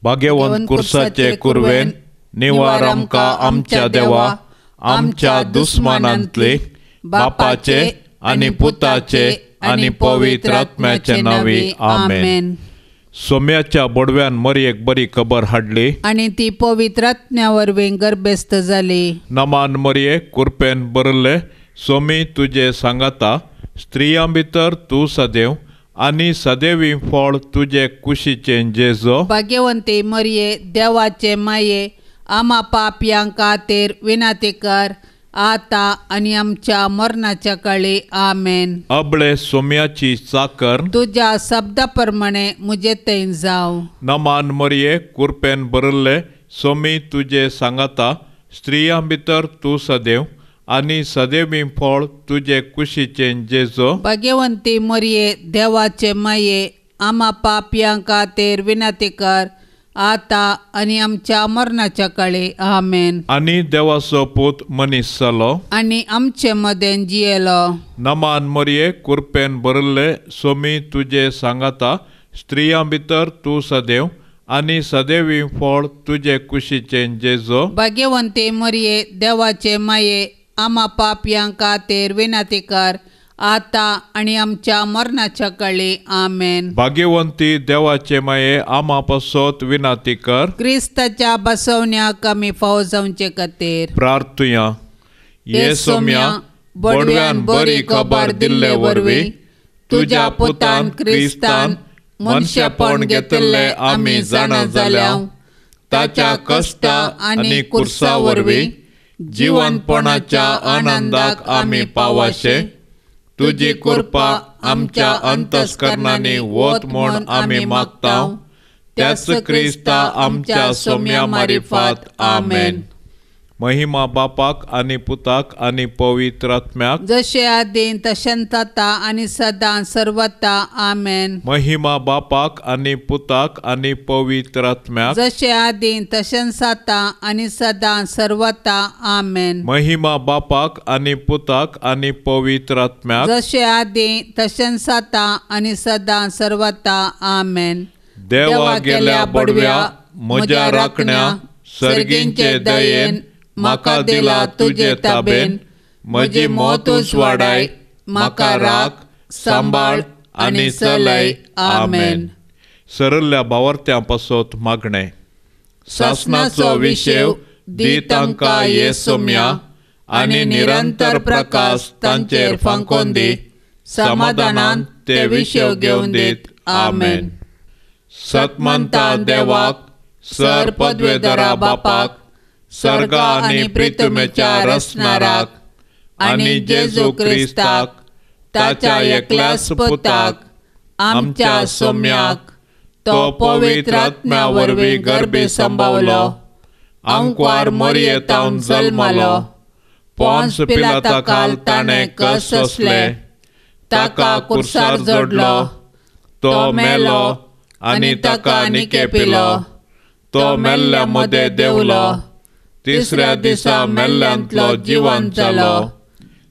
भाग्यवंत कुर्साचे कुरवेन निवार आमकां आमच्या देवा आमच्या दुस्मानांतले बापाचे आनी पुताचे आनी पवित्र आत्म्याचे नांवी आमेन. सोम्याच्या बोडव्यान मरयेक बरी खबर हाडली आनी ती पवित्र आत्म्या वरवीं गर्भस्थ जाली. नमान मरये कुरपेन बरले सोमी तुजे सांगाता स्त्रियां भितर तूं सदैव आनी सदैवी फळ तुजे कुशीचे जेजो. भाग्यवंती मरये देवाचे माये आमा पापयां खातीर विनाती कर आता आनी आमच्या मरणाच्या काळी आमेन. अबळे सोम्याची चाकर तुझ्या शब्दा प्रमाणे मुजे थंय जाव. नमान मरये कुरपेन बरले सोमी तुजे सांगाता स्त्रियां भितर तूं सदैव आनी सदैवी फळ तुजे कुशीचे जेजो. भाग्यवंती मरये देवाचे माये आमा पापयां खातीर विनाती कर आता आनी आमच्या मरणाच्या काळी आमेन. आनी देवाचो पूत मनीस जालो आनी आमचे मदें जियेलो. नमान मरये कुरपेन बरले सोमी तुजे सांगाता स्त्रियां भितर तूं सदैव आनी सदैवी फळ तुजे कुशीचे जेजो. भाग्यवंती मरये देवाचे माये आमा पापयां खातीर विनाती कर आता आनी आमच्या मरणाच्या काळी आमेन. भाग्यवंती देवाचे माये आमा पासत विनाती कर. क्रिस्ताच्या बसवण्याक आमी फावो जावचे खातीर प्रार्थुया. ये सोम्या बडव्यान बरी खबर दिल्ले वरवीं तुज्या पुतान क्रिस्तान मनशापण घेतिल्ले आमी जाणा जाल्याव ताच्या कश्टा आनी कुर्सा वरवीं जिवनपणाच्या आनंदाक आमी पावाशे. तुजी कृपा आमच्या अंतस्करणांनी वत म्हूण आमी मागताव. त्याच क्रिस्ता आमच्या सोम्या मारिफात आमेन. महिमा बापाक आनी पुताक आनी पवित्र आत्म्याक जशे आदीं तशेंच आतां आनी सदां सर्वता आमेन. महिमा बापाक आनी पुताक आनी पवित्र आत्म्याक जशे आदीं तशेंच आतां आनी सदां सर्वता आमेन. महिमा बापाक आनी पुताक आनी पवित्र आत्म्याक जशे आदीं तशेंच आतां आनी सदां सर्वता आमेन. देवा गेल्या बडव्या म्हज्या राखण्या सर्गींचे दयेन म्हाका दिला तुजे ताबेन. म्हजी मोतूच वाडाय म्हाका राख सांबाळ आनी चलय आमेन. सरल्ल्या भावार्थ्यां पासत मागणें. सासणाचो विशेव दी तांकां ये सोम्या आनी निरंतर प्रकाश तांचेर फांकोन दी. समाधानान ते विशेव घेवन दीत आमेन. सतमंता देवाक सर पदवेदरा बापाक सर्गा आनी पृथ्वीच्या रचणाराक आनी जेजू क्रिस्ताक ताच्या एकल्याच पुताक आमच्या सोम्याक तो पवित्र आत्म्या वरवीं गर्भी संभावलो. अंकवार मरयेतावन जल्मालो. पोंस पिलाता काल ताणें कस सोंसले. ताका कुर्सार जोडलो. तो मेलो आनी ताका निके पिलो. तो मेल्ल्या मदें देंवलो. तिसऱ्या दिसा मेल्ल्यांतलो जिवंत जालो.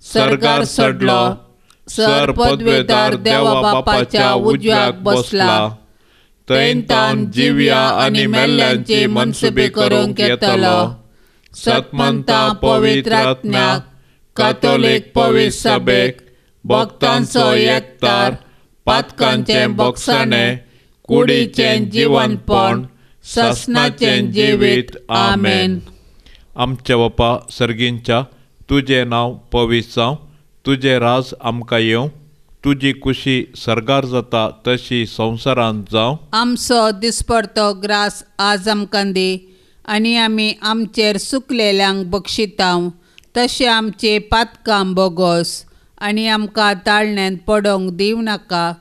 सर्गार चडलो. सर पदवेदार देवा बापाच्या उजव्याक बसला. थंय तावन जिव्या आनी मेल्ल्यांची मनसुबी करूंक येतलो. सतमंता पवित्र आत्म्याक कातोलीक पवित्र सभेक भक्तांचो एकतार पातकांचें बोगसाणें कुडीचें जिवनपण ससनाचें जिवीत आमेन. आमच्या बापा सर्गींच्या तुजें नांव पवित्र जावं. तुजें राज आमकां येवं. तुजी कुशी सर्गार जाता तशी संवसारांत जावं. आमचो दिसपडतो ग्रास आज आमकां दी आनी आमी आमचेर सुकलेल्यांक बक्षितांव. तशें आमची पातकां बोगोस आनी आमकां ताळण्यांत पडोवंक दिवं नाका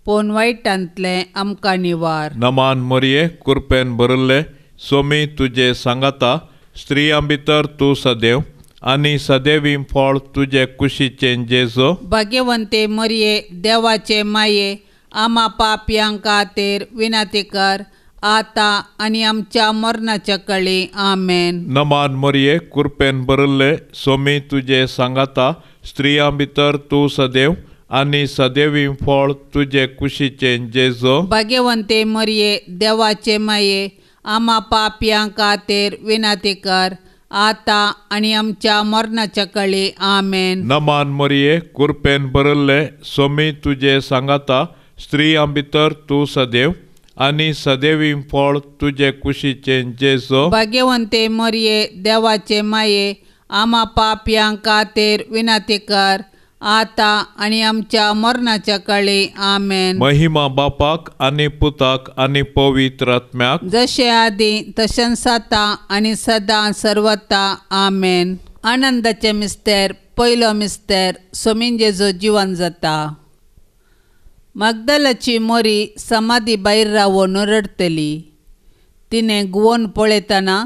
पूण वायटांतलें आमकां निवार. नमान मरये कुरपेन बरले सोमी तुजे सांगाता स्त्रियां भितर तूं सदैव आनी सदैवी फळ तुजे कुशीचे जेजो. भाग्यवंते मरये देवाचे माये आमा पापयां खातीर विनाती कर आता आनी आमच्या मरणाच्या काळी आमेन. नमान मरये कुरपेन बरले सोमी तुजे सांगाता स्त्रियां भितर तूं सदैव आनी सदैवी फळ तुजे कुशीचे जेजो. भाग्यवंते मरये देवाचे माये आम्हा पापयां खातीर विनंती कर आता आनी आमच्या मरणाच्या कळी आमेन. नमान मरिये कृपेन भरिल्ले स्वामी तुजे सांगाता स्त्रियां भितर तूं सदैव आनी सदैवी फळ तुजे कुशीचे जेजो. भाग्यवंते मरिये देवाचे माये आम्हा पापयां खातीर विनंती कर आता आनी आमच्या मरणाच्या कळी आमेन. महिमा बापाक आनी पुताक आनी पवित्र आत्म्याक जशे आदी तशेंच आता आनी सदां सर्वता आमेन. आनंदाचे मिस्तेर पयलो मिस्तेर सोमीन जेजो जिवन जाता. मगदलाची मोरी समाधी भायर रावून रडतली. तिणें घुंवोन पळयतना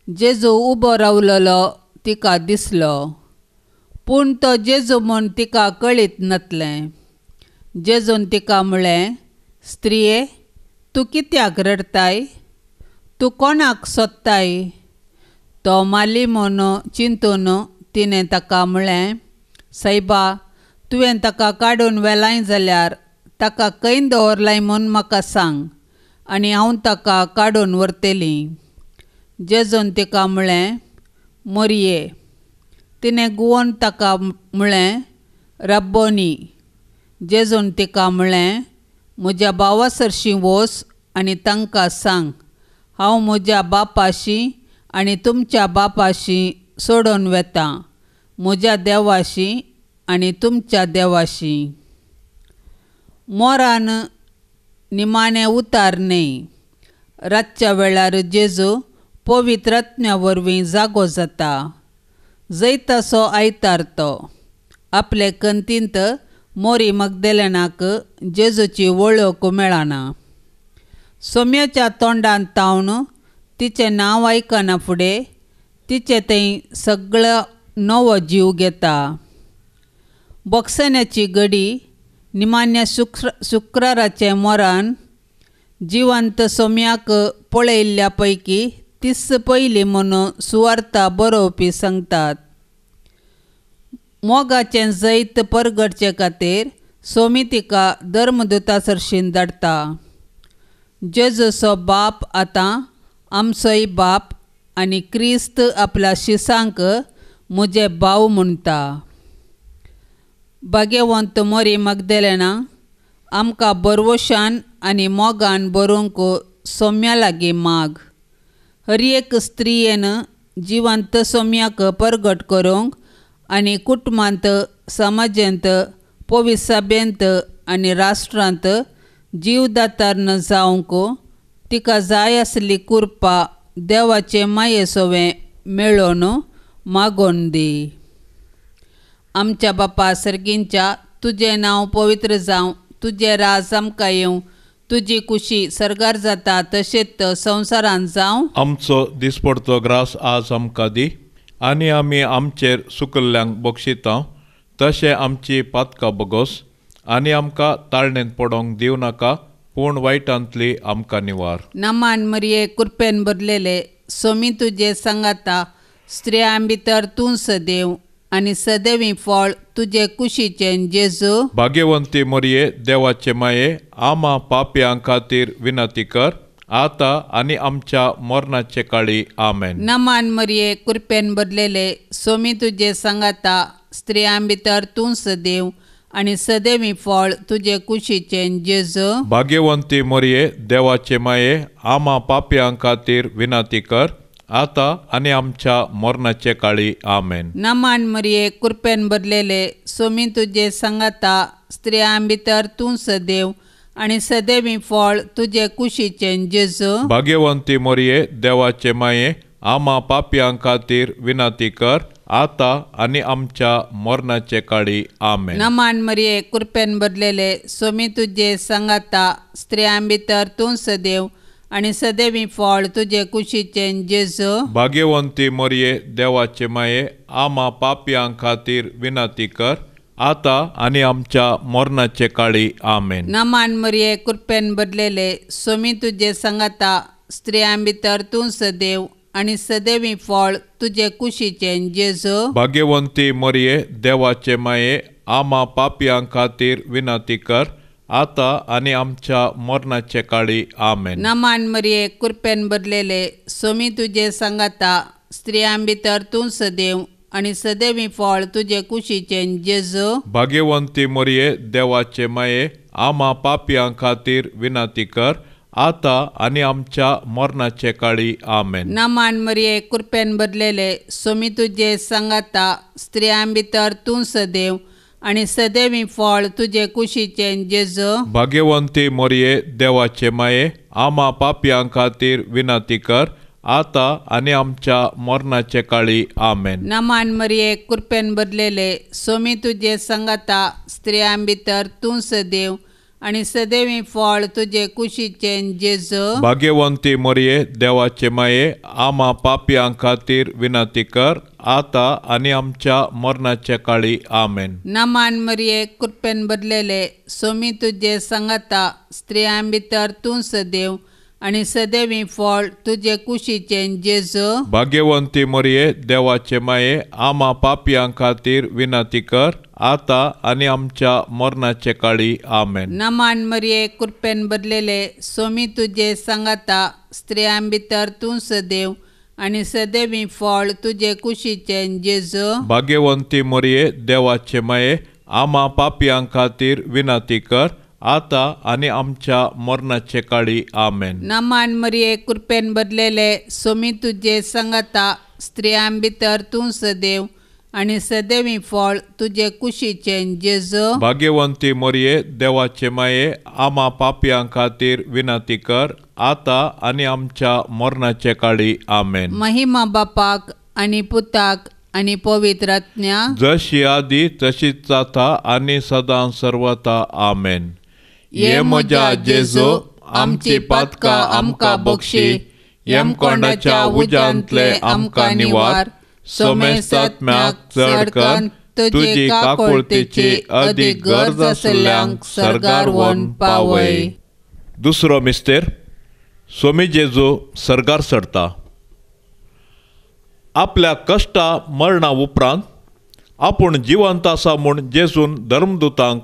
जेजू उबो रावलेलो तिका दिसलो, पूण तो जेजू म्हूण तिका कळीत नासलें. जेजून तिका म्हळें, स्त्रिये, तूं कित्याक रडताय? तूं कोणाक सोदताय? तो माली म्हूण चिंतून तिणें ताका म्हळें, सायबा, तुवें ताका काडून व्हेलाय जाल्यार ताका खंय दवरलाय म्हूण म्हाका सांग आनी हांव ताका काडून व्हरतलीं. जेजून तिका म्हळें, मोरये. तिणें घुंवोन ताका म्हळें, रब्बोनी. जेजून तिका म्हळें, म्हज्या भावा सरशीं वच आनी तांकां सांग, हांव म्हज्या बापाशी आनी तुमच्या बापाशी सोडून वेतां, म्हज्या देवाशी आनी तुमच्या देवाशी. मोरान निमाणें उतार न्हय. रातच्या वेळार जेजू पवित्र आत्म्या वरवीं जागो जाता. जैतासो आयतार तो आपले कंतींत मोरी मगदलेनाक जेजूची वळख मेळना. सोम्याच्या तोंडांत तावन तिचें नांव आयकना फुडें तिचे थंय सगळो नवो जीव घेता. बोगसण्याची घडी निमाण्या शुक्राराचे मोरान जिवंत सोम्याक पळयल्ल्या पैकी 30 पयलीं म्हूण सुवार्ता बरोवपी सांगतात. मोगाचें जैत परगडचे खातीर सोमी तिका धर्मदुता सरशीन धाडटा. जेजूचो बाप आतां आमचोय बाप आनी क्रिस्त आपल्या शिसांक म्हजे भाव म्हणटा. भाग्यवंत मोरी मगदलेना, आमकां बरवशान आनी मोगान बरोवंक सोम्या लागीं माग. हर एक स्त्रियेन जिवंत सोम्याक परगट करूंक आनी कुटुंबांत, समाजांत, पवित्र सभेंत आनी राष्ट्रांत जीवदातार जावंक तिका जाय आसली कृपा देवाचे माये सोवें मेळोवन मागोवन दी. आमच्या बापा सर्गींच्या, तुजें नांव पवित्र जावं, तुजें राज आमकां येवं, तुजी कुशी सरगार जाता तशेंच संवसारांत जावं. आमचो दिसपडतो ग्रास आज आमकां दी आनी आमी आमचेर चुकल्ल्यांक बक्षिता तशें आमची पातकां बगोस आनी आमकां ताळणेंत पडोवंक दिवं नाका, पूण वायटांतली आमकां निवार. नमान मरिये कृपेन भरलेले सोमी तुजे सांगाता स्त्रियां भितर तूं सदैव आनी सदैवी फळ तुजे कुशीचें जेजू. भाग्यवंती मरिये देवाचे माये आम्हा पापयां खातीर विनंती कर आता आनी आमच्या मरणाचे काळी आमेन. नमान मरिये कृपेन भरलेले सोमी तुजे सांगाता स्त्रियां भितर तूं सदैव आनी सदैवी फळ तुजे कुशीचें जेजू. भाग्यवंती मरिये देवाचे माये आम्हा पापयां खातीर विनंती कर आता आनी आमच्या मरणाचे काळी आमेन. नमान मरिये कृपेन भरलेले सोमी तुजे सांगाता स्त्रियां भितर तूं सदैव आनी सदैवी फळ तुजे कुशीचें जेजू. भाग्यवंती मरिये देवाचे माये आम्हा पापयां खातीर विनंती कर आता आनी आमच्या मरणाचे काळी आमेन. नमान मरिये कृपेन भरलेले सोमी तुजे सांगाता स्त्रियां भितर तूं सदैव आनी सदैवी फळ तुजे कुशीचें जेजू. भाग्यवंती मरिये देवाचे माये आम्हा पापयां खातीर विनंती कर आता आनी आमच्या मरणाचे काळी आमेन. नमान मरिये कृपेन भरलेले सोमी तुजे सांगाता स्त्रियां भितर तूं सदैव आनी सदैवी फळ तुजे कुशीचें जेजू. भाग्यवंती मरिये देवाचे माये आम्हा पापयां खातीर विनंती कर आता आणि आमच्या मरणाचे काळी आमेन. नमान मरिये कृपेन भरलेले सोमी तुझे सांगाता स्त्रियां भितर तूं सदैव आणि सदैवी फळ तुझे कुशीचे जेजू. भाग्यवंती मरिये देवाचे माये आम्हा पापियां खातीर विनंती कर आता आणि आमच्या मरणाचे काळी आमेन. नमान मरिये कृपेन भरलेले सोमी तुझे सांगाता स्त्रियां भितर तूं सदैव आणि सदैवी फळ तुझे कुशीचे जेजू. भाग्यवंती मरिये देवाचे माये आम्हा पापियां खातीर विनंती कर आता आणि आमच्या मरणाचे काळी आमेन. नमान मरिये कृपेन भरलेले सोमी तुझे सांगाता स्त्रियां भितर तूं सदैव आणि सदैवी फळ तुझे कुशीचे जेजू. भाग्यवंती मरिये देवाचे माये आम्हा पापियां खातीर विनंती कर आता आणि आमच्या मरणाचे काळी आमेन. नमान मरिये कृपेन भरलेले सोमी तुझे सांगाता स्त्रियां भितर तूं सदैव आणि सदैवी फळ तुझे कुशीचे जेजू. भाग्यवंती मरिये देवाचे माये आम्हा पापियां खातीर विनंती कर आता आणि आमच्या मरणाचे काळी आमेन. नमान मरिये कृपेन भरलेले सोमी तुझे सांगाता स्त्रियां भितर तूं सदैव आणि सदैवी फळ तुझे कुशीचे जेजू. भाग्यवंती मरिये देवाचे माये आम्हा पापियां खातीर विनंती कर आता आणि आमच्या मरणाचे काळी आमेन. नमान मरिये कृपेन भरलेले सोमी तुझे सांगाता स्त्रियां भितर तूं सदैव आणि सदैवी फळ तुझे कुशीचे जेजू. भाग्यवंती मरिये देवाचे माये आम्हा पापियां खातीर विनंती कर आता आणि आमच्या मरणाचे काळी आमेन. महिमा बापाक आणि पुताक आणि पवित्र आत्म्या जशी आदी तशीच जाता आणि सदां सर्वता आमेन. ये म्हज्या जेजू आमची पातकां आमकां बक्षी यमकोंडाच्या उज्यांतले आमकां निवार सोमेस्त आत्म्याक चडकन तुजी काकुळतेची अदीक गरज आसल्ल्यांक सर्गार व्हरून पावय. दुसरो मिस्तेर सोमी जेजू सर्गार चडटा. आपल्या कश्टा मरणा उपरांत आपूण जिवंत आसा म्हूण जेजून धर्मदूतांक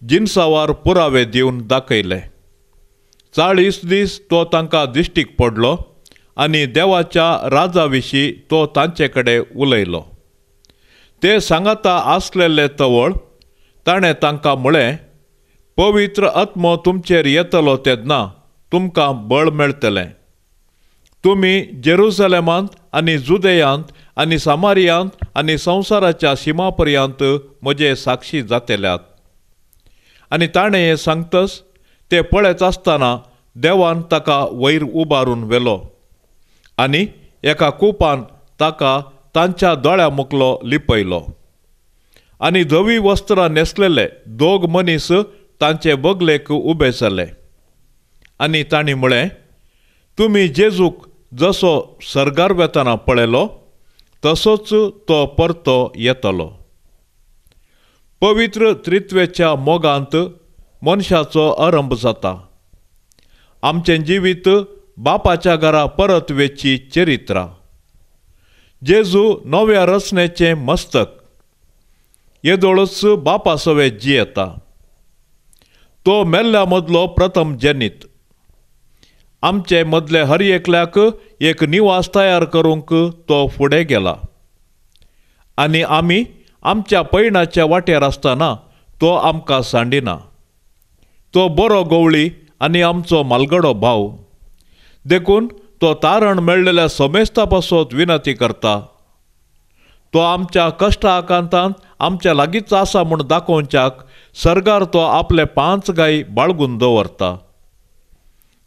जिनसावार पुरावे दिवन दाखयले. 40 दीस तो तांकां दिश्टीक पडलो आनी देवाच्या राजा विशीं तो तांचे कडेन उलयलो. ते सांगाता आसलेले तवळ ताणें तांकां म्हळें, पवित्र आत्मो तुमचेर येतलो तेन्ना तुमकां बळ मेळटलें. तुमी जेरुसलेमांत आनी जुदेयांत आनी सामारियांत आनी संवसाराच्या शिमा पर्यंत म्हजे साक्षी जातल्यात. आनी ताणें हें सांगतच ते पळयत आसतना देवान ताका वयर उबारून व्हेलो आनी एका कुपान ताका तांच्या दोळ्या मुखलो लिपयलो. आनी धवी वस्त्रां न्हेसलेले 2 मनीस तांचे बगलेक उबे जाले. आनी तांणी म्हळें, तुमी जेजूक जसो सर्गार वेतना पळयलो तसोच तो परतो येतलो. पवित्र त्रित्वेच्या मोगांत मनशाचो आरंभ जाता. आमचें जिवीत बापाच्या घरा परत वेची चरित्रा. जेजू नव्या रचनेचें मस्तक. येदोळच बापा सवे जियेता. तो मेल्ल्या मदलो प्रथम जनीत. आमचे मदले हर एकल्याक एक निवास तयार करूंक तो फुडें गेला. आनी आमी आमच्या पैणाच्या वाटेर आसतना तो आमकां सांडिना. तो बरो गवळी आनी आमचो मालगडो भाव. देखून तो तारण मेळ्ळेल्या समेस्ता पासत विनंती करता. तो आमच्या कश्टा आकांतांत आमच्या लागींच आसा म्हूण दाखोवच्याक सर्गार तो आपले 5 गायी बाळगून दवरता.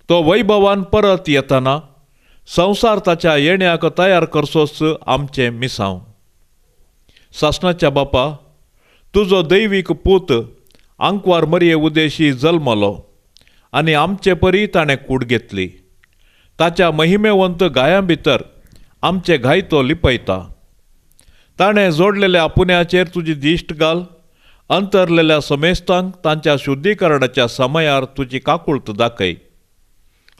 तो वैभवान परत येतना संवसार ताच्या येण्याक तयार करचोच आमचें मिसांव. सासणाच्या बापा, तुजो दैवीक पूत आंकवार मरये उदेशी जल्मलो आनी आमचे परी ताणें कूड घेतली. ताच्या महिमेवंत गायां भितर आमचे घाय तो लिपयता. ताणें जोडलेल्या पुण्याचेर तुजी दिश्ट घाल. अंतरलेल्या समेस्तांक तांच्या शुद्धीकरणाच्या समयार तुजी काकुळत दाखय.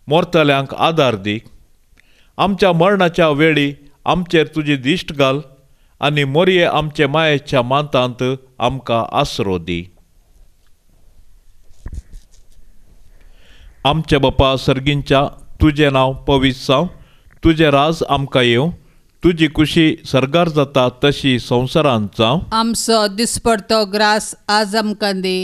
मोरतल्यांक आदार दी. आमच्या मरणाच्या वेळी आमचेर तुजी दिश्ट घाल आनी मोरये आमचे मायेच्या मांतांत आमकां आसरो दी. आमचे बापा सर्गींच्या तुझें नांव पवित्र जावं, तुझें राज आमकां येवं, तुजी कुशी सरगार जाता तशी संवसारांत जावं. आमचो दिसपडतो ग्रास आज आमकां दी,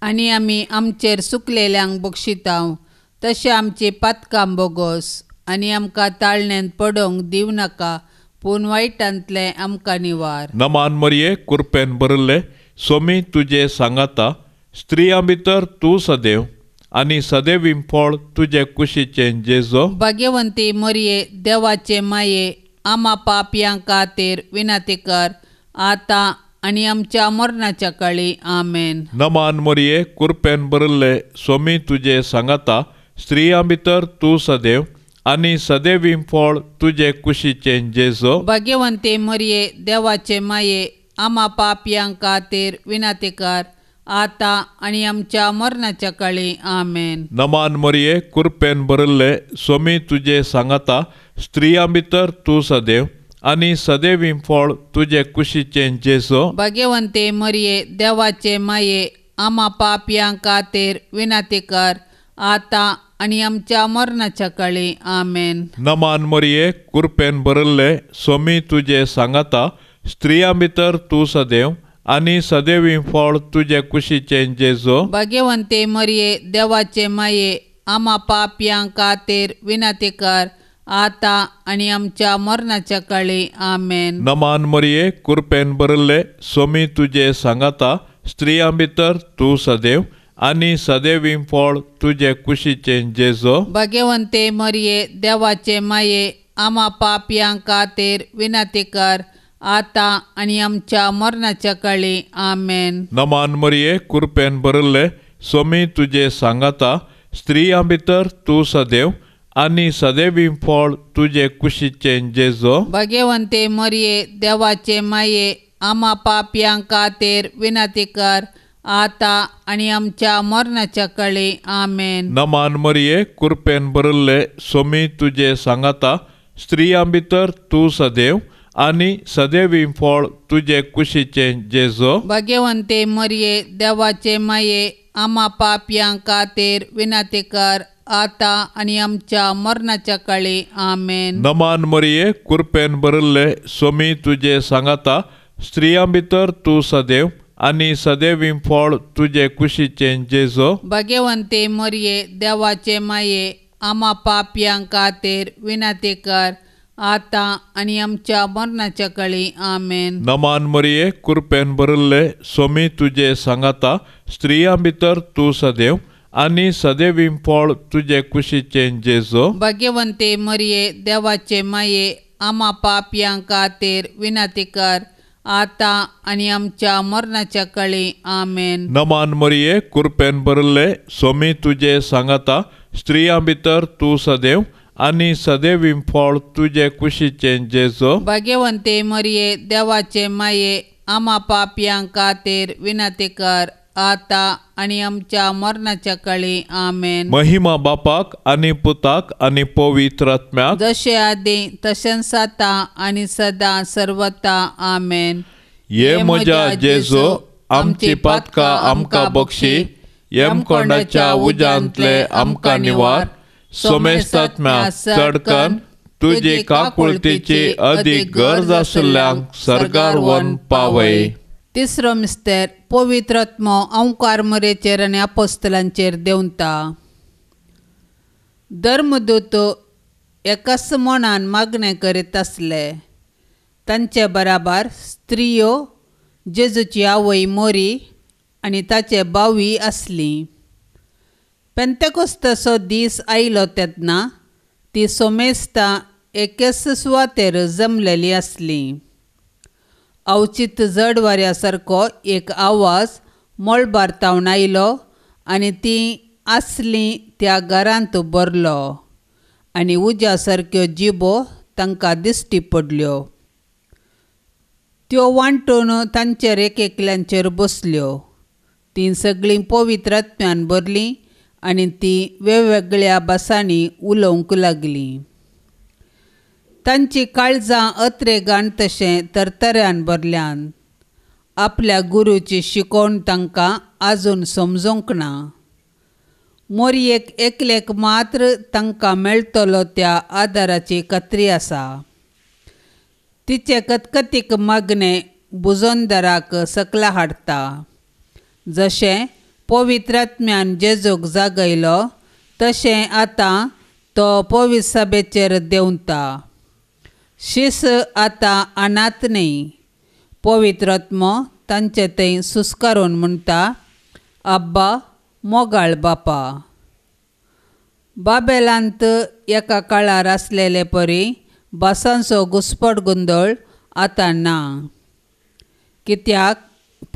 आनी आमी आमचेर चुकलेल्यांक बक्षितांव, तशें आमची पातकां बोगोस, आनी आमकां ताळण्यांत पडोवंक दिव नाका, पूण वायटांतले आमकां निवार. नमान मरये कुरपेन बरले, सोमी तुजे सांगाता, स्त्रियां भितर तूं सदैव, आनी सदैवीं फळ तुजे कुशीचें जेजो. भाग्यवंती मरये देवाचे माये, आमा पापयां खातीर विनाती कर, आतां आनी आमच्या मरणाच्या काळी. आमेन. नमान मरये कुरपेन बरले, सोमी तुजे सांगाता, स्त्रियां भितर तूं सदैव, आनी सदैवीं फळ तुजे कुशीचें जेजो. भाग्यवंती मरये देवाचे माये, आमा पापयां खातीर विनाती कर, आतां आनी आमच्या मरणाच्या काळी. आमेन. नमान मरये कुरपेन बरले, सोमी तुजे सांगाता, स्त्रियां भितर तूं सदैव, आनी सदैवीं फळ तुजे कुशीचें जेजो. भाग्यवंते मरये देवाचे माये, आमा पापयां खातीर विनाती कर, आतां आनी आमच्या मरणाच्या काळी. आमेन. नमान मरये कुरपेन बरले, सोमी तुजे सांगाता, स्त्रियां भितर तूं सदैव, आनी सदैवीं फळ तुजे कुशीचें जेजो. भाग्यवंते मरये देवाचे माये, आमा पापयां खातीर विनाती कर, आतां आनी आमच्या मरणाच्या काळी. आमेन. नमान मरये कुरपेन बरले, सोमी तुजे सांगाता, स्त्रियां भितर तूं सदैव, आनी सदैवीं फळ तुजे कुशीचें जेजो. भाग्यवंते मरये देवाचे माये, आमा पापयां खातीर विनाती कर, आतां आनी आमच्या मरणाच्या काळी. आमेन. नमान मरये कुरपेन बरले, सोमी तुजे सांगाता, स्त्रियां भितर तूं सदैव, आनी सदैवीं फळ तुजे कुशीचें जेजो. भाग्यवंते मरये देवाचे माये, आमा पापयां खातीर विनाती कर, आतां आनी आमच्या मरणाच्या काळी. आमेन. नमान मरये कुरपेन बरले, सोमी तुजे सांगाता, स्त्रियां भितर तूं सदैव, आनी सदैवीं फळ तुजे कुशीचें जेजो. भाग्यवंते मरये देवाचे माये, आमा पापयां खातीर विनाती कर, आतां आनी आमच्या मरणाच्या काळी. आमेन. नमान मरये कुरपेन बरले, सोमी तुजे सांगाता, स्त्रियां भितर तूं सदैव, आनी सदैवीं फळ तुजे कुशीचें जेजो. भाग्यवंते मरये देवाचे माये, आमा पापयां खातीर विनाती कर, आतां आनी आमच्या मरणाच्या काळी. आमेन. नमान मरये कुरपेन बरले, सोमी तुजे सांगाता, स्त्रियां भितर तूं सदैव, आनी सदैवीं फळ तुजे कुशीचें जेजो. भाग्यवंते मरये देवाचे माये, आमा पापयां खातीर विनाती कर, आतां आनी आमच्या मरणाच्या काळी. आमेन. नमान मरये कुरपेन बरले, सोमी तुजे सांगाता, स्त्रियां भितर तूं सदैव, आनी सदैवीं फळ तुजे कुशीचें जेजो. भाग्यवंते मरये देवाचे माये, आमा पापयां खातीर विनाती कर, आतां आनी आमच्या मरणाच्या काळी. आमेन. महिमा बापाक आनी पुताक आनी पवित्र आत्म्याक, जशें आदी तशेंच आतां आनी सदां सर्वता. आमेन. ये म्हज्या जेजो, आमची पातकां आमकां बक्षी, येमकोंडाच्या उज्यांतले आमकां निवार, सोमेस्त आत्म्या चडकन तुजी काकुळतीची अदीक गरज आशिल्ल्यांक सरगार वन पावय. तिसरो मिस्तेर पवित्र आत्मो ओंकार मरेचेर आनी आपोस्तलांचेर देंवता. धर्मदूत एकाच मनान मागणें करीत आसले. तांचे बराबर स्त्रियो, जेजूची आवय मोरी आनी ताचे बावी आसली. पेंतेकोस्ताचो दीस आयलो तेन्ना ती सोमेस्तां एकेच सुवातेर जमलेली आसली. अवचित जड वाऱ्या सारको एक आवाज मळबारतावन आयलो आनी ती आसली त्या घरांत भरलो, आनी उज्या सारक्यो जिबो तांकां दिश्टी पडल्यो. त्यो वांटून तांचेर एकेकल्यांचेर बसल्यो. ती सगळीं पवित्र आत्म्यान भरलीं आनी ती वेगवेगळ्या भासांनी उलोवंक लागलीं. तांची काळजां अत्रेगान तशें तरतऱ्यान भरल्यान. आपल्या गुरूची शिकोवण तांकां आजून समजूंक ना. मोरयेक एकलेक मात्र तांकां मेळटलो त्या आदाराची खात्री आसा. तिचे कतकतीक मागणे बुजोनदाराक सकला हाडटा. जशें पवित्रात्म्यान जेजूक जागयलो तशें आतां तो पवित्र सभेचेर देंवता. शीस आतां अनाथ न्ही. पवित्रात्मो तांचे थंय सुस्कारून म्हणटा, अब्बा मोगाळ बापा. बाबेलांत एका काळार आसलेले परी भासांचो घुस्पट गोंदळ आतां ना. कित्याक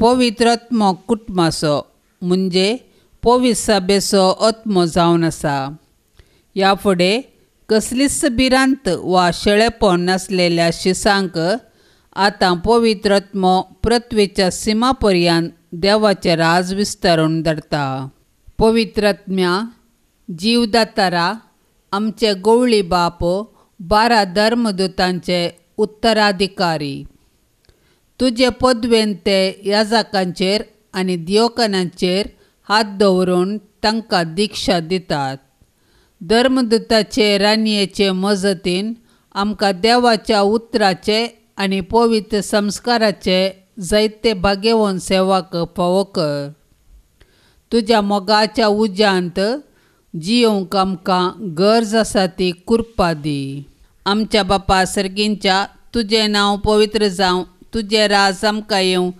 पवित्रात्मो कुटुंबाचो म्हणजे पवित्र सभेचो आत्मो जावन आसा. ह्या फुडें कसलीच भिरांत वा शेळेपण नासलेल्या शिसांक आतां पवित्रात्मो पृथ्वीच्या सिमा पर्यंत देवाचें राज विस्तारून धरता. पवित्रात्म्या जीवदातारा आमचे गवळी बाप 12 धर्मदूतांचे उत्तराधिकारी. तुजे पदवेन ते याजकांचेर आनी दियोकनांचेर हात दवरून तांकां दिक्षा दितात. धर्मदूताचे रानयेचे मजतीन आमकां देवाच्या उतराचे आनी पवित्र संस्काराचे जायते भाग्यवान सेवक फावो कर. तुज्या मोगाच्या उज्यांत जियोंक आमकां गरज आसा ती कृपा दी. आमच्या बापा सर्गींच्या तुजें नांव पवित्र जावं. तुजें राज आमकां येवं.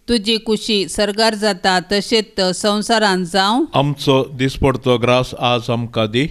तुजी खुशी सर्गार जाता तशेंच संवसारांत जावं. आमचो दिसपडतो ग्रास आज आमकां दी.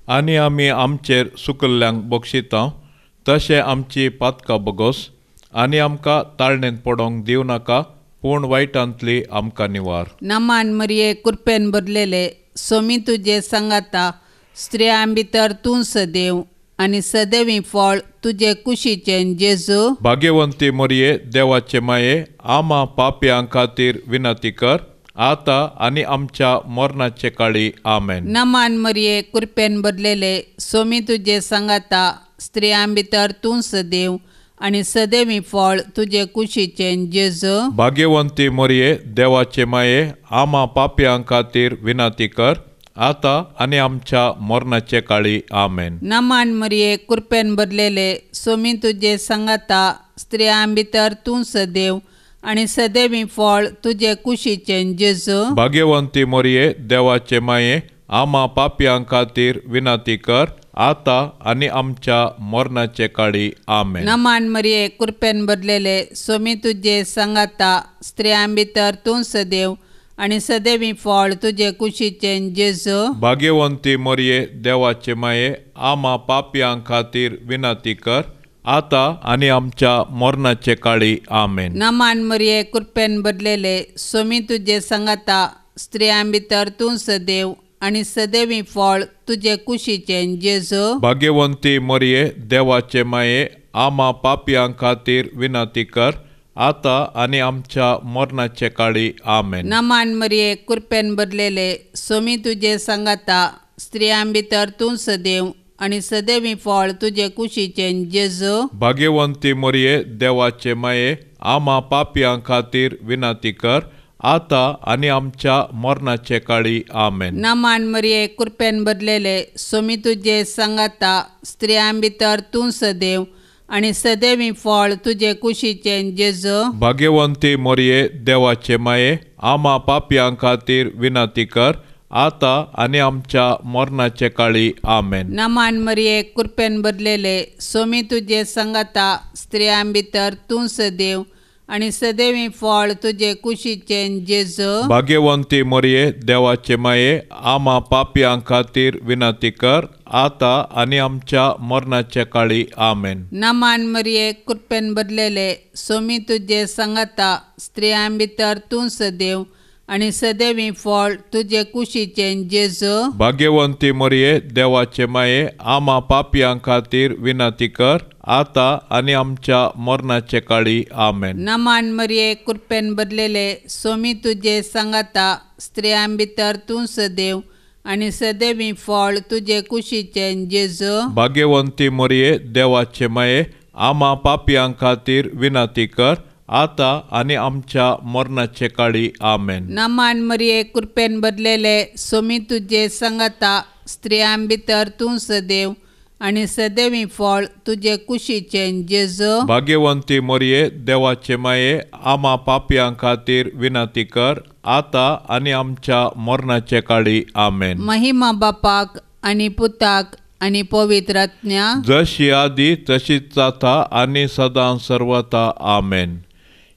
आनी आमी आमचेर सुकल्ल्यांक बक्षिता तशें आमची पातकां बगोस. आनी आमकां ताळणेंत पडोंक दिवं नाका, पूण वायटांतली आमकां निवार. नमान मरिये कृपेन भरलेले सोमी तुजे सांगाता. स्त्रियां भितर तूं सदैव आनी सदैवी फळ तुजे कुशीचें जेजू. भाग्यवंती मोरये देवाचे माये, आमा पापयां खातीर विनंती कर, आतां आनी आमच्या मरणाचे काळी. आमेन. नमान मरिये कृपेन भरलेले सोमी तुजे सांगाता. स्त्रियां भितर तूं सदैव आनी सदैवी फळ तुजे कुशीचें जेजू. भाग्यवंती मोरये देवाचे माये, आमा पापयां खातीर विनंती कर, आतां आनी आमच्या मरणाचे काळी. आमेन. नमान मरिये कृपेन भरलेले सोमी तुजे सांगाता. स्त्रियां भितर तूं सदैव आनी सदैवी फळ तुजे कुशीचें जेजू. भाग्यवंती मोरये देवाचे माये, आमा पापयां खातीर विनंती कर, आतां आनी आमच्या मरणाचे काळी. आमेन. नमान मरिये कृपेन भरलेले सोमी तुजे सांगाता. स्त्रियां भितर तूं सदैव आनी सदैवी फळ तुजे कुशीचें जेजू. भाग्यवंती मोरये देवाचे माये, आमा पापयां खातीर विनंती कर, आतां आनी आमच्या मरणाचे काळी. आमेन. नमान मरिये कृपेन भरलेले सोमी तुजे सांगाता. स्त्रियां भितर तूं सदैव आनी सदैवी फळ तुजे कुशीचें जेजू. भाग्यवंती मोरये देवाचे माये, आमा पापयां खातीर विनंती कर, आतां आनी आमच्या मरणाचे काळी. आमेन. नमान मरिये कृपेन भरलेले सोमी तुजे सांगाता. स्त्रियां भितर तूं सदैव आनी सदैवी फळ तुजे कुशीचें जेजू. भाग्यवंती मोरये देवाचे माये, आमा पापयां खातीर विनंती कर, आतां आनी आमच्या मरणाचे काळी. आमेन. नमान मरिये कृपेन भरलेले सोमी तुजे सांगाता. स्त्रियां भितर तूं सदैव आनी सदैवी फळ तुजे कुशीचें जेजू. भाग्यवंती मोरये देवाचे माये, आमा पापयां खातीर विनंती कर, आतां आनी आमच्या मरणाचे काळी. आमेन. नमान मरिये कृपेन भरलेले सोमी तुजे सांगाता. स्त्रियां भितर तूं सदैव आनी सदैवी फळ तुजे कुशीचें जेजू. भाग्यवंती मोरये देवाचे माये, आमा पापयां खातीर विनंती कर, आतां आनी आमच्या मरणाचे काळी. आमेन. नमान मरिये कृपेन भरलेले सोमी तुजे सांगाता. स्त्रियां भितर तूं सदैव आनी सदैवी फळ तुजे कुशीचें जेजू. भाग्यवंती मोरये देवाचे माये, आमा पापयां खातीर विनंती कर, आतां आनी आमच्या मरणाचे काळी. आमेन. नमान मरिये कृपेन भरलेले सोमी तुजे सांगाता. स्त्रियां भितर तूं सदैव आनी सदैवी फळ तुजे कुशीचें जेजू. भाग्यवंती मोरये देवाचे माये, आमा पापयां खातीर विनंती कर, आता आनी आमच्या मरणाचे काळी आमेन. नमान मरिये कृपेन भरलेले सोमी तुझे संगता स्त्रियां भितर तूं सदैव आनी सदैवी फळ तुझे कुशीचे जेजो. भाग्यवंती मरिये देवाचे माये आम्हा पापयां खातीर विनंती कर आता आनी आमच्या मरणाचे काळी आमेन. महिमा बापाक आनी पुताक आनी पवित्र आत्म्या जशी आदी तशीच जाता आनी सदां सर्वता आमेन.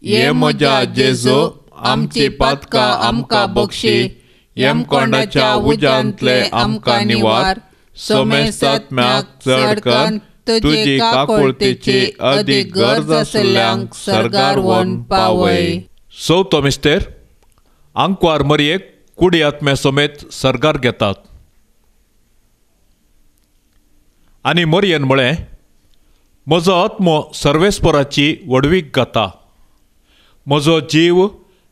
ये म्हज्या जेजो आमची पातकां आमकां बक्षी, यमकोंडाच्या उज्यांतले आमकां निवार, सोमेस आत्म्याक चडकन तुजी काकुळतेची अदीक गरज आसल्यांक सर्गार व्हरून पावय. चवथो मिस्तेर आंकवार मरयेक कुडी आत्म्या समेत सर्गार घेतात आनी मरयेन म्हळें, म्हजो आत्मो सर्वेस्पराची वडवीक घाता. म्हजो जीव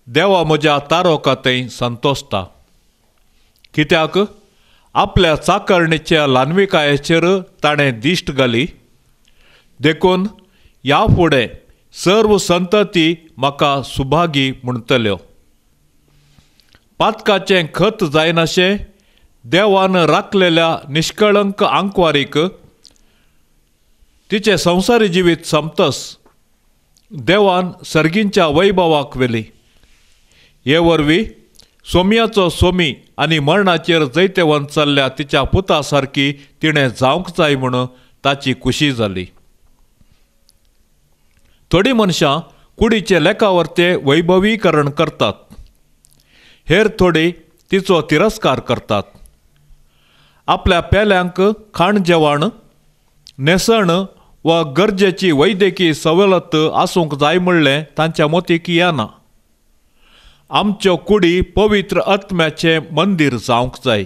देवा म्हज्या तारोकातय संतोसता. कित्याक आपल्या चाकरणेच्या ल्हानविकायेचेर ताणें दिश्ट घाली. देखून ह्या फुडें सर्व संतती म्हाका सुभागी म्हणटल्यो. पातकाचें खत जायनाशें देवान राखलेल्या निश्कळंक आंकवारीक तिचे संवसारी जिवीत समतस देवान सर्गींच्या वैभवाक वेली. हे वरवीं सोमयाचो सोमी आनी मरणाचेर जैतेवन चल्ल्या तिच्या पुता सारकी तिणें जावंक जाय म्हूण ताची खुशी जाली. थोडी मनशां कुडीचे लेखावर्ते वैभवीकरण करतात, हेर थोडी तिचो तिरस्कार करतात. आपल्या पेल्यांक खाण जेवण, नेसण वा गरजेची वैद्यकीय सवलत आसूंक जाय म्हणलें तांच्या मतीक येना. आमच्यो कुडी पवित्र आत्म्याचें मंदीर जावंक जाय.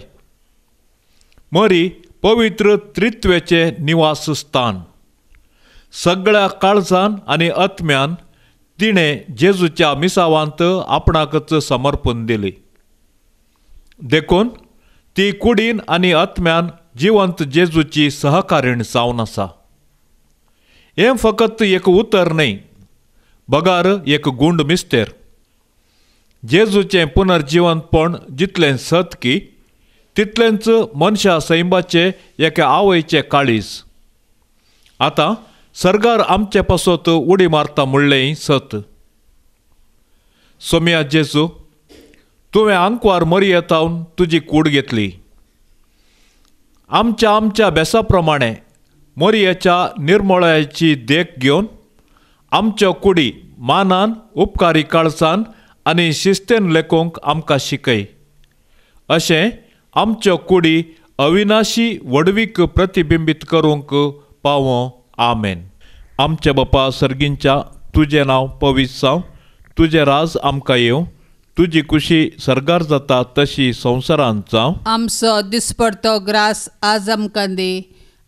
मरी पवित्र त्रित्वेचें निवास स्थान. सगळ्या काळजान आनी आत्म्यान तिणें जेजूच्या मिसावांत आपणाकच समर्पण दिली. देखून ती कुडीन आनी आत्म्यान जिवंत जेजूची सहकारीण जावन आसा. हें फकत एक उतर न्हय, बगार एक गुंड मिस्तेर. जेजूचें पुनर्जिवंतपण जितलें सतकी तितलेंच मनशा सैमाचे एके आवयचे काळीज. आतां सर्गार आमचे पासत उडी मारता म्हणलें सत. सोम्या जेजू, तुवें आंकवार मरयेतावन तुजी कूड घेतली. आमच्या बेसा प्रमाणें मरयेच्या निर्मळायेची देख घेवन आमच्यो कुडी मानान, उपकारी काळजान आनी शिस्तेन लेखूंक आमकां शिकय. अशें आमच्यो कुडी अविनाशी वडवीक प्रतिबिंबीत करूंक पावो. आमेन. आमचे बापा सर्गींच्या तुजें नांव पवित्र जावं. तुजें राज आमकां येवं. तुजी खुशी सर्गार जाता तशी संवसारांत जावं. आमचो दिसपडतो ग्रास आज आमकां दी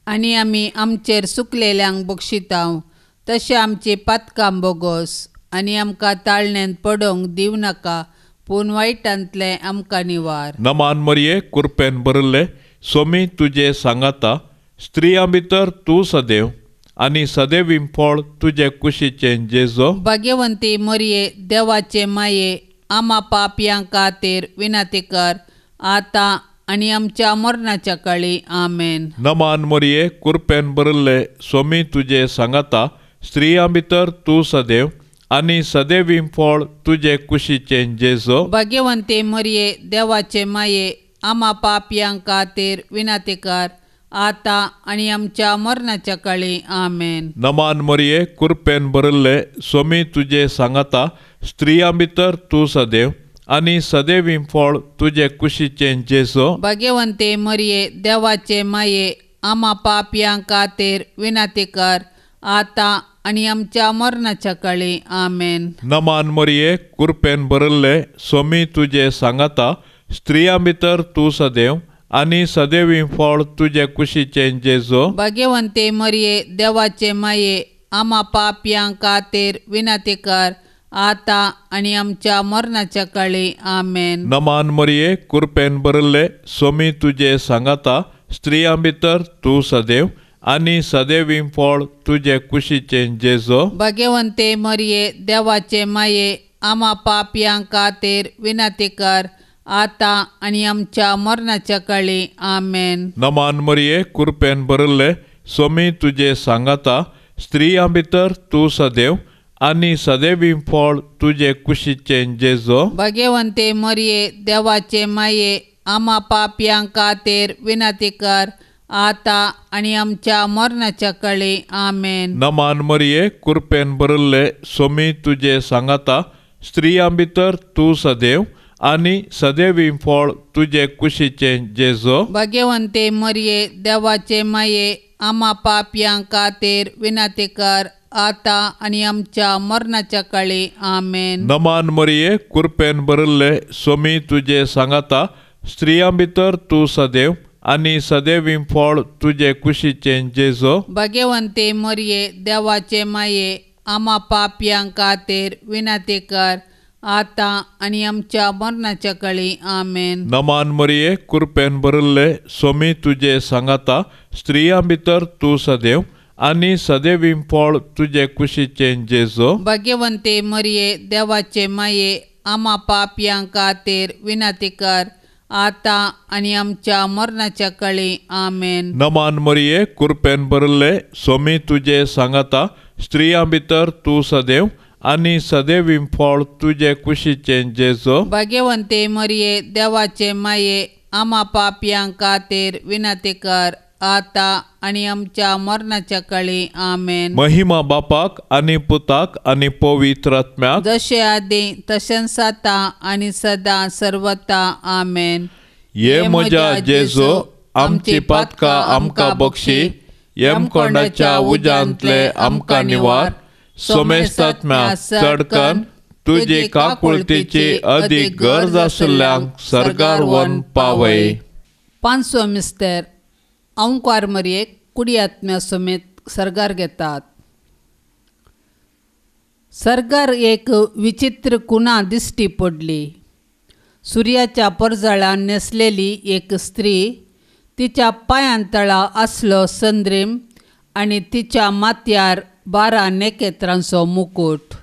आनी आमी आमचेर सुकलेल्यांक बक्षितांव. तशें आमची पातकां बोगोस आनी आमकां ताळणेंत पडोवंक दिव नाका, पूण वायटांतले आमकां निवार. नमान मरये कृपेन भरले सोमी तुजे सांगाता. स्त्रियां भितर तूं सदैव आनी सदैवी फळ तुजे कुशीचें जेजो. भाग्यवंती मरये देवाचे माये आम्हा पापयां खातीर विनंती कर आता आनी आमच्या मरणाच्या काळी आमेन. नमान मरये कृपेन भरले सोमी तुजे सांगाता. स्त्रियां भितर तूं सदैव आनी सदैवी फळ तुजे कुशीचें जेजो. भाग्यवंती मरये देवाचे माये आम्हा पापयां खातीर विनंती कर आता आनी आमच्या मरणाच्या काळी आमेन. नमान मरये कृपेन भरले सोमी तुजे सांगाता. स्त्रियां भितर तूं सदैव आनी सदैवी फळ तुजे कुशीचें जेजो. भाग्यवंते मरये देवाचे माये आम्हा पापयां खातीर विनंती कर आता आनी आमच्या मरणाच्या काळी आमेन. नमान मरये कृपेन भरले सोमी तुजे सांगाता. स्त्रियां भितर तूं सदैव आनी सदैवी फळ तुजे कुशीचें जेजो. भाग्यवंते मरये देवाचे माये आम्हा पापयां खातीर विनंती कर आता आनी आमच्या मरणाच्या काळी आमेन. नमान मरये कृपेन भरले सोमी तुजे सांगाता. स्त्रियां भितर तूं सदैव आनी सदैवीं फळ तुजे कुशीचे जेजो. भाग्यवंते मरिये देवाचे माये आम्हा पापयां खातीर विनंती कर आता आनी आमच्या मरणाच्या काळी आमेन. नमान मरिये कृपेन भरिल्ले स्वामी तुजे सांगाता स्त्रियां भितर तूं सदैव आनी सदैवीं फळ तुजे कुशीचे जेजो. भाग्यवंते मरिये देवाचे माये आम्हा पापयां खातीर विनंती कर आता आनी आमच्या मरणाच्या काळी आमेन. नमान मरिये कृपेन भरिल्ले स्वामी तुजे सांगाता स्त्रियां भितर तूं सदैव आनी सदैवीं फळ तुजे कुशीचे जेजो. भाग्यवंते मरिये देवाचे माये आम्हा पापयां खातीर विनंती कर आता आनी आमच्या मरणाच्या काळी आमेन. नमान मरिये कृपेन भरिल्ले स्वामी तुजे सांगाता स्त्रियां भितर तूं सदैव आनी सदैवीं फळ तुजे कुशीचे जेजो. भाग्यवंते मरिये देवाचे माये आम्हा पापयां खातीर विनंती कर आता आनी आमच्या मरणाच्या काळी आमेन. नमान मरिये कृपेन भरिल्ले स्वामी तुजे सांगाता स्त्रियां भितर तूं सदैव आनी सदैवीं फळ तुजे कुशीचे जेजो. भाग्यवंते मरिये देवाचे माये आम्हा पापयां खातीर विनंती कर आता आनी आमच्या मरणाच्या काळी आमेन. नमान मरिये कृपेन भरिल्ले स्वामी तुजे सांगाता स्त्रियां भितर तूं सदैव आनी सदैवीं फळ तुजे कुशीचे जेजो. भाग्यवंते मरिये देवाचे माये आम्हा पापयां खातीर विनंती कर आता आनी आमच्या मरणाच्या काळी आमेन. महिमा बापाक आनी पुताक आनी पवित्र आत्म्याक जशे आदी तशेंच आता आनी सदां सर्वता आमेन. ये म्हज्या जेजो आमची पातकां आमकां बक्षी यमकोंडाच्या उजांतले आमकां निवार. सोमेस्त आत्म्या चड कन्न तुजी काकुळतीची अदीक गरज आशिल्ल्यांक सर्गार व्हरून पावय. पांचवो मिस्तेर ओंकार मरयेक कुडी आत्म्या समेत सर्गार घेतात. सर्गार एक विचित्र कुणा दिश्टी पडली. सुर्याच्या परजळान न्हेसलेली एक स्त्री, तिच्या पांयांतळा आसलो संद्रीम आनी तिच्या माथ्यार 12 नेकेत्रांचो मुकुट.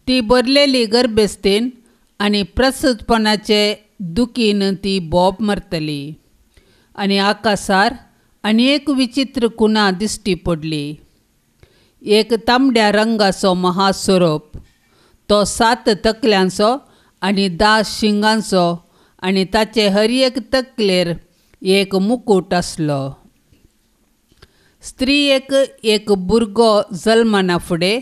ती भरलेली गर्भस्थेन आनी प्रसूतपणाचे दुखीन ती बोब मरतली. आनी आकाशार आनी एक विचित्र कुणा दिश्टी पडली. एक तांबड्या रंगाचो महासोरोप, तो 7 तकल्यांचो आनी 10 शिंगांचो आनी ताचे हर एक तकलेर एक मुकुट आसलो. स्त्रियेक एक भुरगो जल्माना फुडें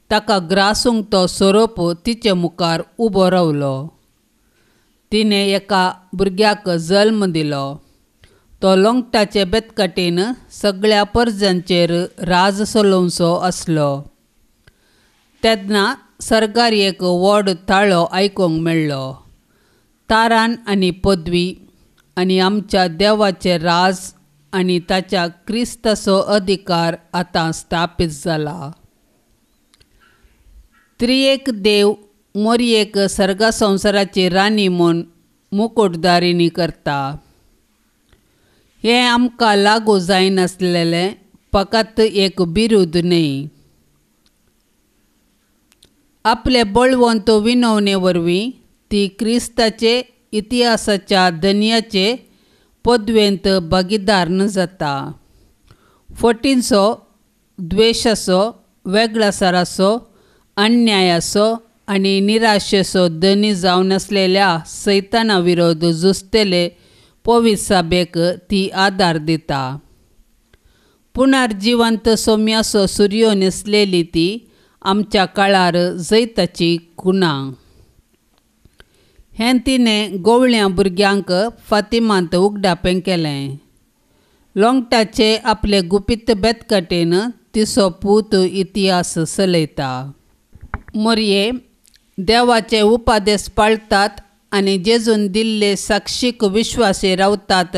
ताका ग्रासूंक तो सोरोप तिचे मुखार उबो रावलो. तिणें एका भुरग्याक जल्म दिलो. तो लोंगटाचे बेतकाटेन सगळ्या परजांचेर राज चलोवचो आसलो. तेन्ना सर्गार एक व्हड ताळो आयकूंक मेळ्ळो. तारान आनी पदवी आनी आमच्या देवाचें राज आनी ताच्या क्रिस्ताचो अधिकार आतां स्थापीत जाला. त्रिएक देव मरयेक सर्गा संवसाराची राणी म्हूण मुकुटदारिणी करता. हें आमकां लागू जायनासलेलें फकत एक बिरूद न्ही. आपले बळवंत विनवणे वरवीं ती क्रिस्ताचे इतिहासाच्या धन्याचे पदवेंत भागीदार जाता. फटींचो, द्वेशाचो, वेगळासाराचो, अन्यायाचो आनी निराशेचो धनी जावन आसलेल्या सैताना विरोध झुजतले पवित्र सभेक ती आदार दिता. पुनर्जिवंत सौम्याचो सूर्यो न्हेसलेली ती आमच्या काळार जैताची कुणा. हें तिणें गवळ्या भुरग्यांक फातिमांत उगडापें केलें. लोंगटाचे आपले गुपीत बेतकाटेन तिचो पूत इतिहास चलयता. मरये देवाचे उपादेश पाळतात आनी जेजून दिल्ले साक्षीक विश्वासी रावतात.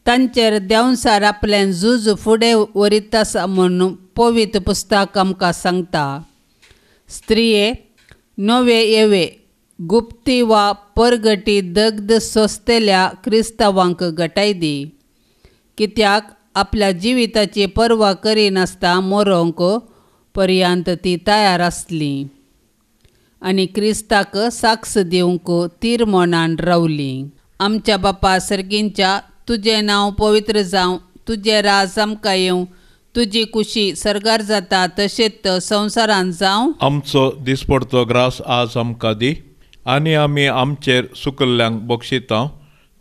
तांचेर देंवसार आपल्यान झूज फुडें वरीत आसा म्हूण पवित्र पुस्तक आमकां सांगता. स्त्रिये नवे येवे गुप्ती वा परगटी दग्ध सोंसतेल्या क्रिस्तांवांक घटाय दी. कित्याक आपल्या जिविताची पर्वा करिनासता मरोंक पर्यंत ती तयार आसली आनी क्रिस्ताक साक्ष दिवंक तीर मनान रावली. आमच्या बापा सर्गींच्या, तुजें नांव पवित्र जावं, तुजें राज आमकां येवं, तुजी कुशी सर्गार जाता तशेंच संवसारांत जावं. आमचो दिसपडतो ग्रास आज आमकां दी, आनी आमी आमचेर चुकल्ल्यांक बक्षिता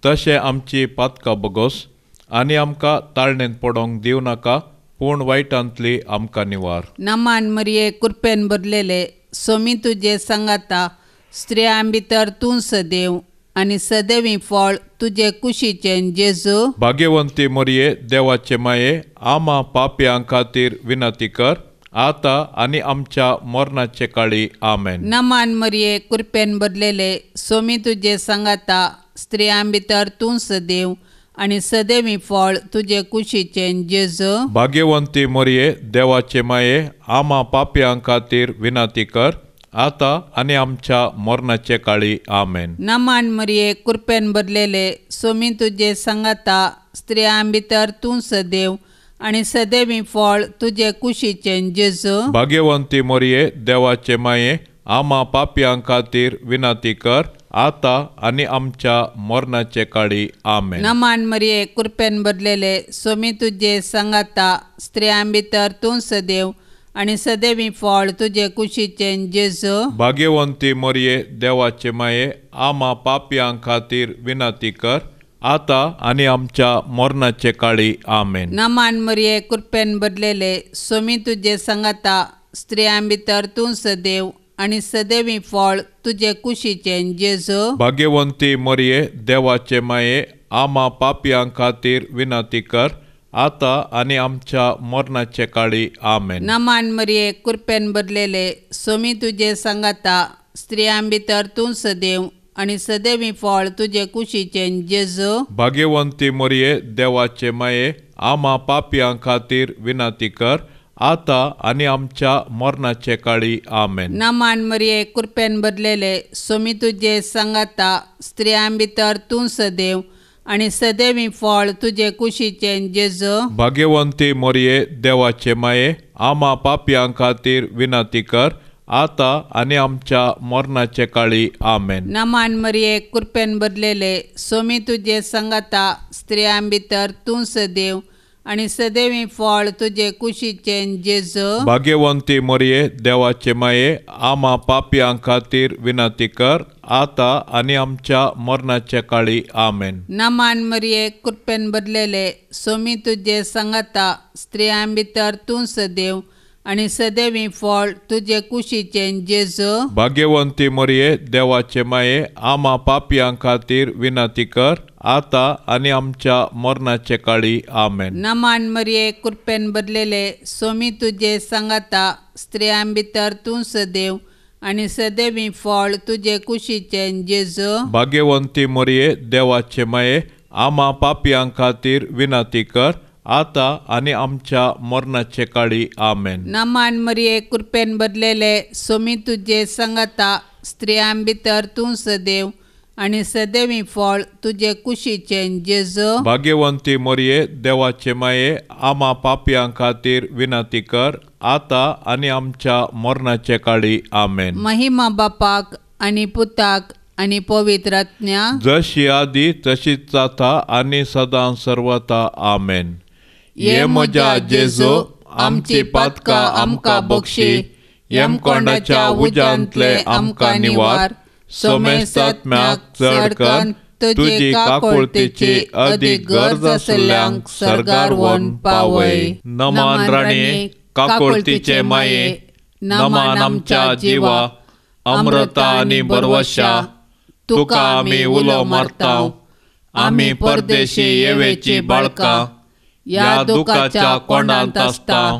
तशें आमची पातकां बगोस, आनी आमकां ताळणेंत पडोंक दिवं नाका, पूण वायटांतली आमकां निवार. नमान मरिये कृपेन भरलेले, सोमी तुजे सांगाता, स्त्रियां भितर तूं सदैव, आनी सदैवी फळ तुजे कुशीचें जेजू. भाग्यवंती मरिये, देवाचे माये, आमा पापयां खातीर विनंती कर, आता आनी आमच्या मरणाचे काळी. आमेन. नमान मरिये कृपेन भरलेले, सोमी तुजे सांगाता, स्त्रियां भितर तूं सदैव, आनी सदैवी फळ तुजे कुशीचें जेजू. भाग्यवंती मरिये, देवाचे माये, आमा पापयां खातीर विनंती कर, आता आनी आमच्या मरणाचे काळी. आमेन. नमान मरिये कृपेन भरलेले, सोमी तुजे सांगाता, स्त्रियां भितर तूं सदैव, आनी सदैवी फळ तुजे कुशीचें जेजू. भाग्यवंती मरिये, देवाचे माये, आमा पापयां खातीर विनंती कर, आता आनी आमच्या मरणाचे काळी. आमेन. नमान मरिये कृपेन भरलेले, सोमी तुजे सांगाता, स्त्रियां भितर तूं सदैव, आनी सदैवी फळ तुजे कुशीचें जेजू. भाग्यवंती मरिये, देवाचे माये, आमा पापयां खातीर विनंती कर, आता आनी आमच्या मरणाचे काळी. आमेन. नमान मरिये कृपेन भरलेले, सोमी तुजे सांगाता, स्त्रियां भितर तूं सदैव, आनी सदैवी फळ तुजे कुशीचें जेजू. भाग्यवंती मरिये, देवाचे माये, आमा पापयां खातीर विनंती कर, आता आनी आमच्या मरणाचे काळी. आमेन. नमान मरिये कृपेन भरलेले, सोमी तुजे सांगाता, स्त्रियां भितर तूं सदैव, आनी सदैवी फळ तुजे कुशीचें जेजू. भाग्यवंती मरिये, देवाचे माये, आमा पापयां खातीर विनंती कर, आता आनी आमच्या मरणाचे काळी. आमेन. नमान मरिये कृपेन भरलेले, सोमी तुजे सांगाता, स्त्रियां भितर तूं सदैव, आनी सदैवी फळ तुजे कुशीचें जेजू. भाग्यवंती मरिये, देवाचे माये, आमा पापयां खातीर विनंती कर, आता आनी आमच्या मरणाचे काळी. आमेन. नमान मरिये कृपेन भरलेले, सोमी तुजे सांगाता, स्त्रियां भितर तूं सदैव, आनी सदैवी फळ तुजे कुशीचें जेजू. भाग्यवंती मरिये, देवाचे माये, आमा पापयां खातीर विनंती कर, आता आनी आमच्या मरणाचे काळी. आमेन. नमान मरिये कृपेन भरलेले, सोमी तुजे सांगाता, स्त्रियां भितर तूं सदैव, आनी सदैवी फळ तुजे कुशीचें जेजू. भाग्यवंती मरिये, देवाचे माये, आमा पापयां खातीर विनंती कर, आता आनी आमच्या मरणाचे काळी. आमेन. नमान मरिये कृपेन भरलेले, सोमी तुजे सांगाता, स्त्रियां भितर तूं सदैव, आनी सदैवी फळ तुजे कुशीचें जेजू. भाग्यवंती मरिये, देवाचे माये, आमा पापयां खातीर विनंती कर, आता आनी आमच्या मरणाचे काळी. आमेन. नमान मरिये कृपेन भरलेले, सोमी तुजे सांगाता, स्त्रियां भितर तूं सदैव, आनी सदैवी फळ तुजे कुशीचें जेजू. भाग्यवंती मरिये, देवाचे माये, आमा पापयां खातीर विनंती कर, आता आनी आमच्या मरणाचे काळी. आमेन. महिमा बापाक आनी पुताक आनी पवित्र आत्म्या, जशी आदी तशीच जाता आनी सदां सर्वता. आमेन. ये म्हज्या जेजू, आमची पातकां आमकां बक्षी, यमकोंडाच्या उज्यांतले आमकां निवार, सोमेसात्म्याक चडकन तुजी काकुळतेची अदीक गरज आसल्यांक सर्गार व्हरून पावय. नमान राणे, काकुळतीचे माये, नमान आमच्या जिवा, अमृता आनी बरवशा, तुका आमी उलो मारतांव. आमी परदेशी येवेची बाळकां, या दुखाच्या कोंडांत आसतांव.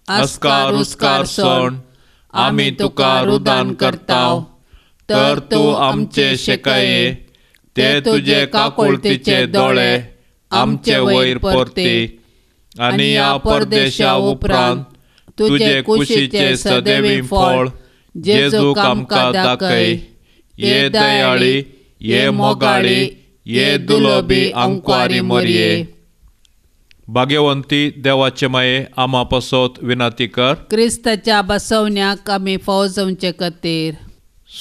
अस्कार उस्कार सोण आमी तुका रुदान करतांव. तर तूं आमचे शेकाये, ते तुजे काकुळतीचे दोळे आमचे वयर परती. आनी ह्या परदेशा उपरांत तुजे कुशीचे सदैवी फळ जेजूक आमकां दाखय. ये दयाळी, ये मोगाळी, ये दुलोबी अंकुआरी मरिये. भाग्यवंती देवाचे माये आमा पासत विनंती कर. क्रिस्ताच्या बसवण्याक आमी फावो जावचे खातीर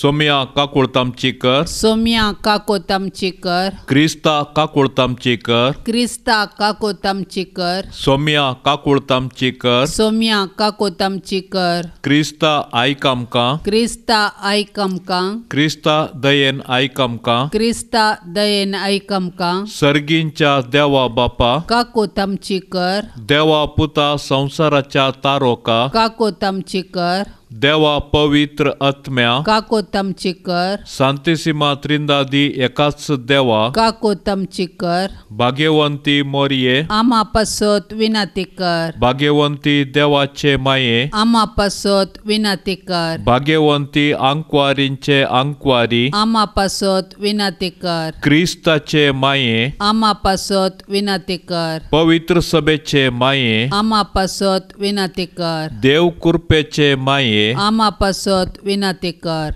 सोम्या काकुळतामची कर. सोम्या काकोतामची कर. क्रिस्ता काकुळतामची कर. क्रिस्ता काकोतामची कर. सोम्या काकुळतामची कर. सोम्या काकोतामची कर. क्रिस्ता आयक आमकां. क्रिस्ता आयक आमकां. क्रिस्ता दयेन आयक आमकां. क्रिस्ता दयेन आयक आमकां. सर्गींच्या देवा बापा. काकोतामची कर. देवा पुता संसाराच्या तारोका. काकोतामची कर. देवा पवित्र आत्म्या. काकोतामची कर. सांतिसिमा त्रिंदादी एकाच देवा. काकोतामची कर. भाग्यवंती मोरये. आमा पासत विनंती कर. भाग्यवंती देवाचे माये. आमा पासत विनंती कर. भाग्यवंती आंकवारींचे आंकवारी. आमा पासत विनंती कर. क्रिस्ताचे माये. आमा पासत विनंती कर. पवित्र सभेचे माये. आमा पासत विनंती कर. देव कृपेचे माये. आमा पासत विनंती कर.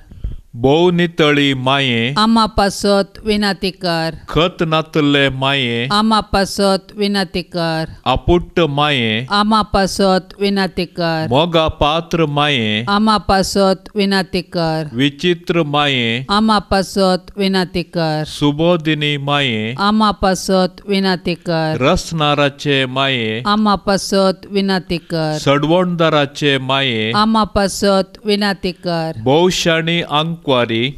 भोव नितळी माये. आमा पासत विनंती कर. खत नातले माये. आमा पासत विनंती कर. आपुट्ट माये. आमा पासत विनंती कर. मोगा पात्र माये. आमा पासत विनंती कर. विचित्र माये. आमा पासत विनंती कर. सुबोधिनी माये. आमा पासत विनंती कर. रसनाराचे माये. आमा पासत विनंती कर. सडवणदाराचे माये. आमा पासत विनंती कर. भौशाणी अंकवारी.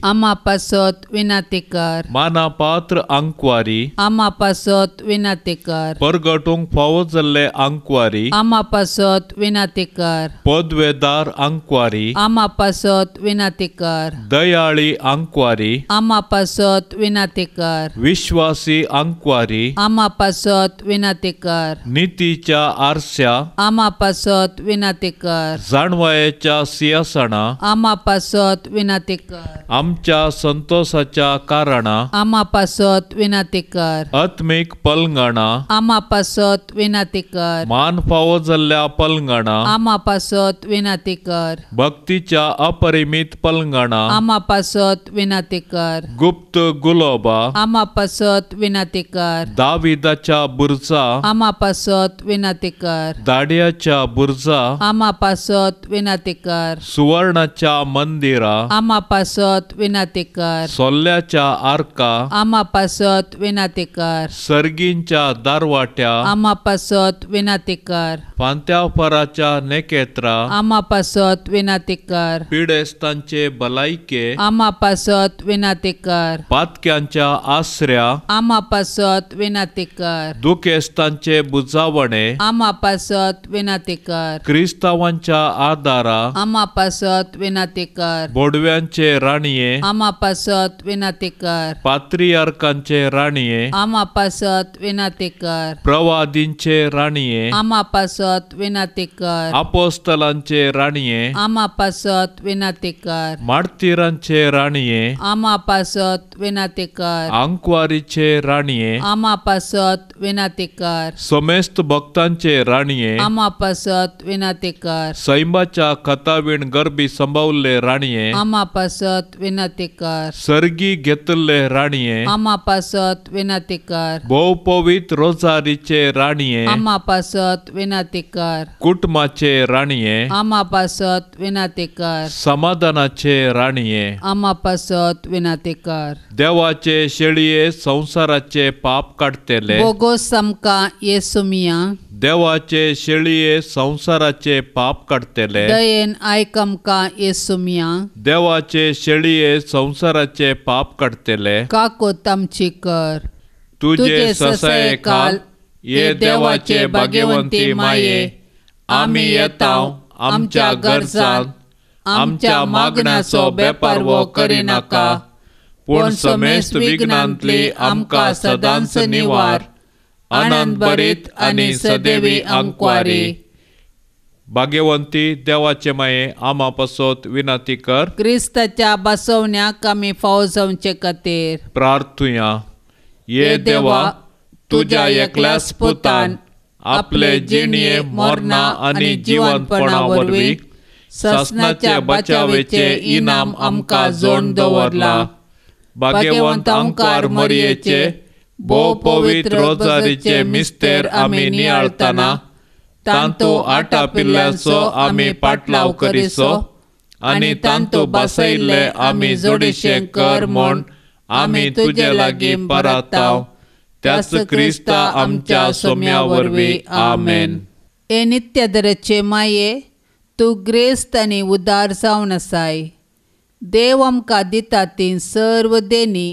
आमा पासत विनंती कर. माना पात्र अंकवारी. आमा पासत विनंती कर. परगटूंक फावो जाल्ले अंकवारी. आमा पासत विनंती कर. पदवेदार अंकवारी. आमा पासत विनंती कर. दयाळी अंकवारी. आमा पासत विनंती कर. विश्वासी अंकवारी. आमा पासत विनंती कर. नीतीच्या आरस्या. आमा पासत विनंती कर. जाणवायेच्या सिंहासना. आमा पासत विनंती कर. आमच्या संतोषाच्या कारणा. आमा पासत विनंती कर. आत्मिक पलंगणा. आमा पासत विनंती कर. मान फावो जाल्ल्या पलंगणा. आमा पासत विनंती कर. भक्तीच्या अपरिमित पलंगणा. आमा पासत विनंती कर. गुप्त गुलोबा. आमा पासत विनंती कर. दाविदाच्या बुरजा. आमा पासत विनंती कर. दाड्याच्या बुरजा. आमा पासत विनंती कर. सुवर्णाच्या मंदिरा. आमा पासत विनंती कर. सोल्ल्याच्या आर्का. आमा पासत विनंती कर. सर्गींच्या दारवाट्या. आमा पासत विनंती कर. फांत्याफराच्या नेकेत्रा. आमा पासत विनंती कर. पिडेस्तांचे भलायके. आमा पासत विनंती कर. पातक्यांच्या आसऱ्या. आमा पासत विनंती कर. दुखेस्तांचे बुजावणे. आमा पासत विनंती कर. क्रिस्तावांच्या आदारा. आमा पासत विनंती कर. बोडव्यांचे राणीये. आमा पासत विनंती कर. पात्रियार्कांचे राणीये. आमा पासत विनंती कर. प्रवादींचे राणीये. आमा पासत विनंती कर. अपोस्तलांचे राणीये. आमा पासत विनंती कर. मार्तिरांचे राणीये. आमा पासत विनंती कर. अंकवारीचे राणीये. आमा पासत विनंती कर. समेस्त भक्तांचे राणीये. आमा पासत विनंती कर. सैमाच्या खतावीण गरबी संभावले राणीये. आमा पासत विनंती कर. सर्गी घेतले राणीये. आमा पासत विनंती कर. भोव पवित्र रोजारीचे राणीये. आमा पासत विनंती कर. कुटुंबाचे राणीये. आमा पासत विनंती कर. समाधानाचे राणीये. आमा पासत विनंती कर. देवाचे शेळये संसाराचे पाप काढतेले. बोगोस आमकां येसू मिया. देवाचे शेळये संसाराचे पाप काढतेले. दयेन आयक आमकां येसू मिया. देवाचे शेळये संसाराचे पाप काढतेले. काकोतामची कर. तुझे ससाये काल ये देवाचे भाग्यवंती माये. आमी येताव आमच्या गरजांत. आमच्या मागण्याचो बेपारवो करिनाका. पूण समेस्त विघ्नांतली आमकां सदांच निवार. आनंद भरीत आनी सदैवी अंकवारी. भाग्यवंती देवाचे माये आमा पासत विनंती कर. क्रिस्ताच्या बसवण्याक आमी फावो जावचे खातीर प्रार्थुया. ये देवा, तुझ्या एकल्याच पुतान आपले जिणये मोरणा आनी जिवंतपणा वरवीं ससनाच्या बचावेचे इनाम आमकां जोड दवरला. भाग्यवंत अंकार मरयेचे भोव पवित्र रोजारीचे मिस्तेर आमी नियाळतना तांतो आटा पिल्ल्यांचो आमी पाटलाव करिसो आनी तांतो बसयल्ले आमी जोडिशे कर म्हूण आमी तुजे लागीं परताव त्याच क्रिस्ता आमच्या सोम्या वरवीं आमेन. ए नित्यधरेचे माये, तूं ग्रेस्त आनी उदार जावन आसाय. देव आमकां दिता ती सर्व देणी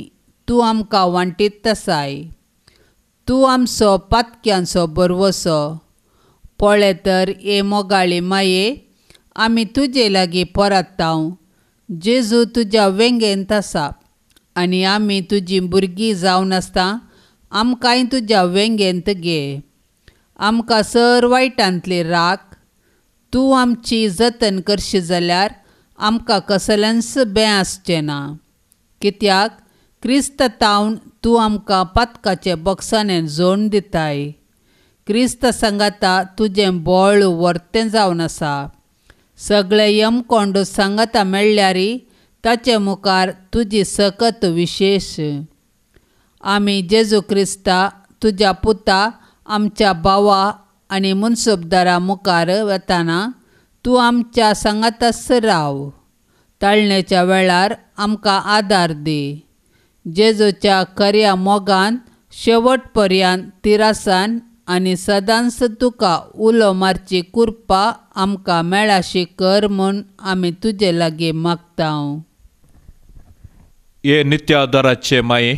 तूं आमकां वांटीत आसाय. तूं आमचो पातक्यांचो बरवसो. पळय तर ए मोगाळी माये, आमी तुजे लागीं परताव. जेजू तुज्या वेंगेंत आसा आनी आमी तुजीं भुरगीं जावन आसता आमकांय तुज्या वेंगेंत घे. आमकां सर वायटांतली राख. तूं आमची जतन करशी जाल्यार आमकां कसल्यांच बें आसचें ना. कित्याक क्रिस्त तावन तूं आमकां पातकाचे बक्षांत जोडून दिताय. क्रिस्त सांगाता तुजें बोळ वर्तें जावन आसा. सगळे यमकोंड सांगाता मेळ्ळ्यारी ताचे मुखार तुजी सकत विशेश. आमी जेजू क्रिस्ता तुज्या पुता आमच्या भावा आनी मुनसबदारा मुखार वताना तूं आमच्या सांगाताच राव. ताळणेच्या वेळार आमकां आदार दी. जेजूच्या खऱ्या मोगान शेवट पर्यंत तिरासान आनी सदांच तुका उलो मारची कृपा आमकां मेळाशी कर म्हूण आमी तुजे लागीं मागतांव. ये नित्यादाराचे माये,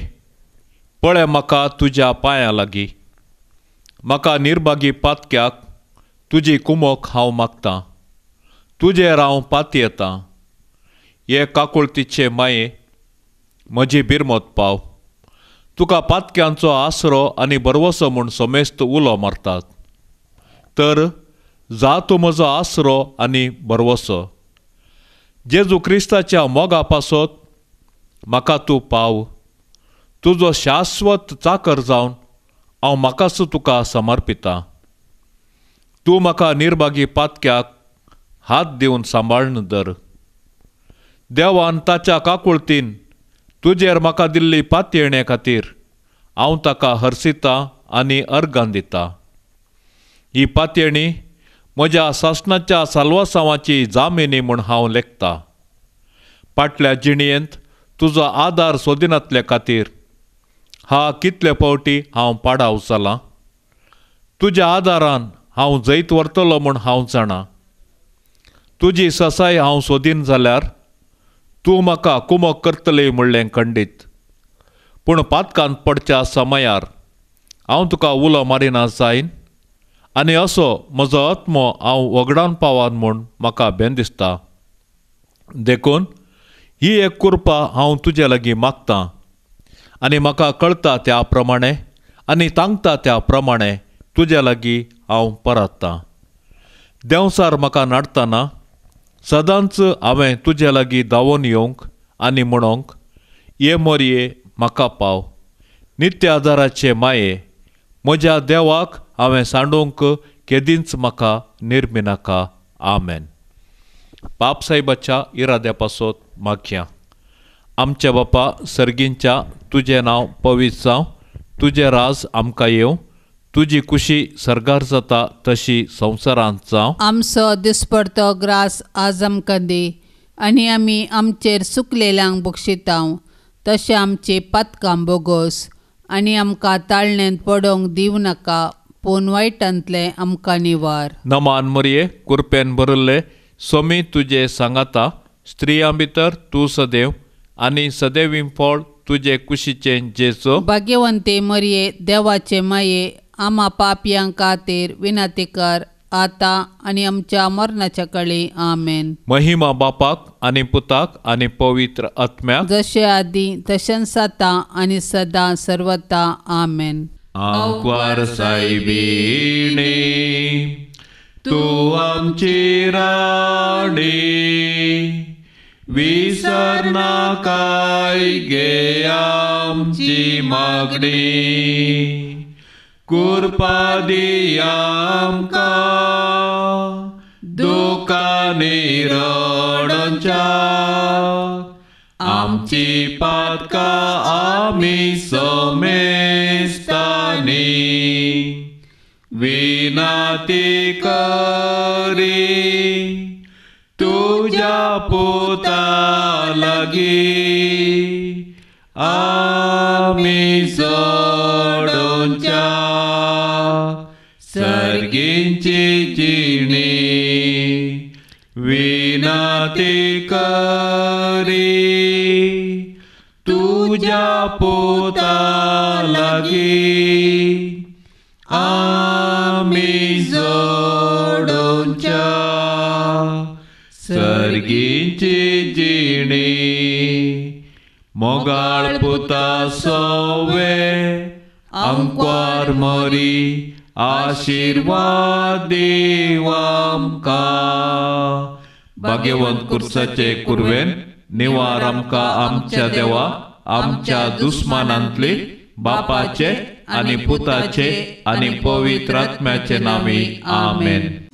पळय म्हाका तुज्या पांयां लागीं. म्हाका निर्भागी पातक्याक तुजी कुमोक हांव मागतां. तुजेर हांव पाती येतां. ये काकुळतीचे माये, म्हजी बिरमत पाव. तुका पातक्यांचो आसरो आनी बरवसो म्हूण समेस्त उलो मारतात. तर जा तूं म्हजो आसरो आनी बरवसो. जेजू क्रिस्ताच्या मोगा पासत म्हाका तूं पाव. तुजो शाश्वत चाकर जावन हांव म्हाकाच तुका समर्पितां. तूं म्हाका निर्भागी पातक्याक हात दिवन सांबाळून धर. देवान ताच्या काकुळतीन तुजेर म्हाका दिल्ली पातयेणे खातीर हांव ताका हरसितां आनी अर्गां दितां. ही पातयेणी म्हज्या सासणाच्या साल्वासांवाची जामिनी म्हूण हांव लेखतां. फाटल्या जिणयेंत तुजो आदार सोदिनातले खातीर कितले फावटी हांव पाडाव जालां. तुज्या आदारान हांव जैत व्हरतलो म्हूण हांव जाणां. तुजी ससाय हांव सोदीन जाल्यार तूं म्हाका कुमोक करतली म्हणलें खंडीत. पूण पातकांत पडच्या समयार हांव तुका उलो मारिना जायन आनी असो म्हजो आत्मो हांव वगडावन पावान म्हूण म्हाका भेन दिसता. देखून ही एक कृपा हांव तुजे लागीं मागतां आनी म्हाका कळटा त्या प्रमाणे आनी तांगता त्या प्रमाणे तुजे लागीं हांव परतां. देंवसार म्हाका नाडटना सदांच हांवें तुजे लागीं धांवून येवंक आनी म्हणोंक, ये मोरये म्हाका पाव. नित्य आदाराचे माये, म्हज्या देवाक हांवें सांडूंक केदींच म्हाका निर्मिनाका. आमेन. बापसाहेबाच्या इराद्या पासत मागया. आमच्या बापा सर्गींच्या तुजें नांव पवित्र जावं. तुजें राज आमकां येवं. तुजी कुशी सर्गार जाता तशी संवसारांत जावं. आमचो दिसपडतो ग्रास आज आमकां दी आनी आमी आमचेर चुकलेल्यांक बक्षितांव तशें आमची पातकां बोगोस आनी आमकां ताळणेंत पडोवंक दिवं नाका, पूण वायटांतले आमकां निवार. नमान मरये, कुरपेन भरले सोमी तुजे सांगाता. स्त्रियां भितर तूं सदैव आनी सदैवीं फळ तुजे कुशीचें जेजो. भाग्यवंते मरये, देवाचे माये, आमा पापयां खातीर विनंती कर, आतां आनी आमच्या मरणाच्या काळी. आमेन. महिमा बापाक आनी पुताक आनी पवित्र आत्म्याक, जशें आदी तशेंच आतां आनी सदां सर्वता. आमेन. आंकवार सायबीणी तूं आमची राणी, विसर नाकाय गे आमची मागणी. कृपा दी आमकां दुखांनी रडच्या, आमची पातकां आमी समेत विनंती करी तुझ्या पुता लागी आम्ही सोडूनच्या सर्गींची जिणी विनंती करी तुझ्या पुता लागी आम्ही सोडूनच्या सर्गींची जिणी मोगाळ पुता सोवे आमकां मरी आशीर्वाद देव आमकां भाग्यवंत कुर्साचे कुरवेन निवार आमकां आमच्या देवा आमच्या दुस्मानांतले बापाचे आनी पुताचे आनी पवित्र आत्म्याचे नामी आमेन.